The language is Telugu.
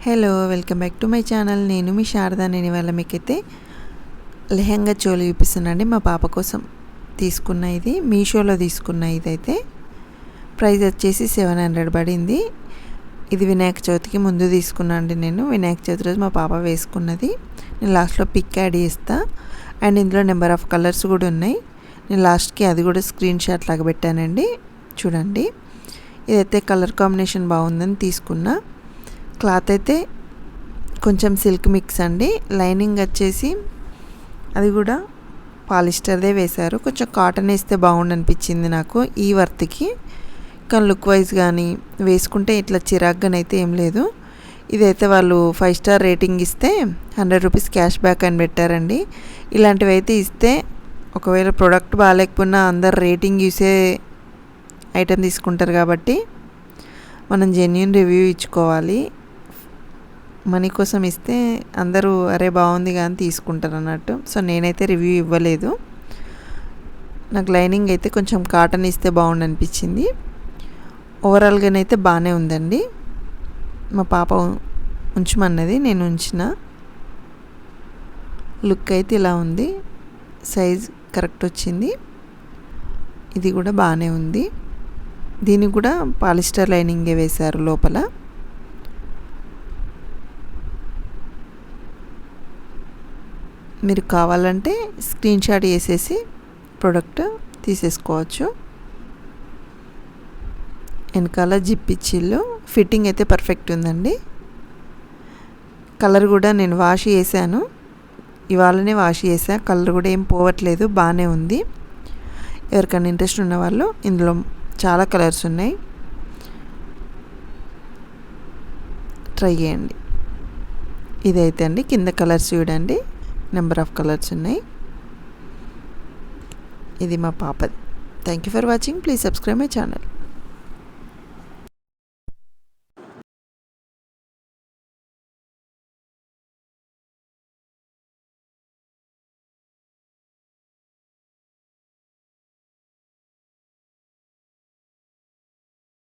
Hello welcome back to my channel. నేను మీ శారదా. నేను ఇవాళ మీకైతే లెహంగా చోలి చూపిస్తున్నానండి. మా పాప కోసం తీసుకున్న ఇది మీషోలో తీసుకున్న ఇదైతే ప్రైస్ వచ్చేసి 700 పడింది. ఇది వినాయక చవితికి ముందు తీసుకున్నా అండి. నేను వినాయక చవితి రోజు మా పాప వేసుకున్నది. నేను లాస్ట్లో పిక్ యాడ్ చేస్తా. అండ్ ఇందులో నెంబర్ ఆఫ్ కలర్స్ కూడా ఉన్నాయి. నేను లాస్ట్కి అది కూడా స్క్రీన్ షాట్ లాగా పెట్టానండి. చూడండి, ఇదైతే కలర్ కాంబినేషన్ బాగుందని తీసుకున్నా. క్లాత్ అయితే కొంచెం సిల్క్ మిక్స్ అండి. లైనింగ్ వచ్చేసి అది కూడా పాలిస్టర్దే వేశారు. కొంచెం కాటన్ వేస్తే బాగుండు అనిపించింది నాకు ఈ వర్త్కి. కానీ లుక్ వైజ్ కానీ వేసుకుంటే ఇట్లా చిరాగ్గానైతే ఏం లేదు. ఇదైతే వాళ్ళు 5 స్టార్ రేటింగ్ ఇస్తే 100 రూపీస్ క్యాష్ బ్యాక్ అని పెట్టారండి. ఇలాంటివి అయితే ఇస్తే ఒకవేళ ప్రోడక్ట్ బాగాలేకపోయినా అందరు రేటింగ్ చూసే ఐటెం తీసుకుంటారు కాబట్టి మనం జెన్యూన్ రివ్యూ ఇచ్చుకోవాలి. మనీ కోసం ఇస్తే అందరూ అరే బాగుంది కానీ తీసుకుంటారు అన్నట్టు. సో నేనైతే రివ్యూ ఇవ్వలేదు. నాకు లైనింగ్ అయితే కొంచెం కాటన్ ఇస్తే బాగుండు అనిపించింది. ఓవరాల్గానైతే బాగానే ఉందండి. మా పాప ఉంచమన్నది, నేను ఉంచిన. లుక్ అయితే ఇలా ఉంది. సైజ్ కరెక్ట్ వచ్చింది. ఇది కూడా బాగానే ఉంది. దీనికి కూడా పాలిస్టర్ లైనింగే వేశారు లోపల. మీరు కావాలంటే స్క్రీన్ షాట్ చేసేసి ప్రోడక్ట్ తీసేసుకోవచ్చు. వెనకాల జిప్ ఇచ్చిళ్ళు. ఫిట్టింగ్ అయితే పర్ఫెక్ట్ ఉందండి. కలర్ కూడా నేను వాష్ చేశాను, ఇవాళనే వాష్ చేసా. కలర్ కూడా ఏం పోవట్లేదు, బాగానే ఉంది. ఎవరికైనా ఇంట్రెస్ట్ ఉన్న వాళ్ళు ఇందులో చాలా కలర్స్ ఉన్నాయి, ట్రై చేయండి. ఇదైతే అండి కింద కలర్స్ చూడండి, నెంబర్ ఆఫ్ కలర్స్ ఉన్నాయి. ఇది మా పాపది. Thank you for watching. Please subscribe my channel.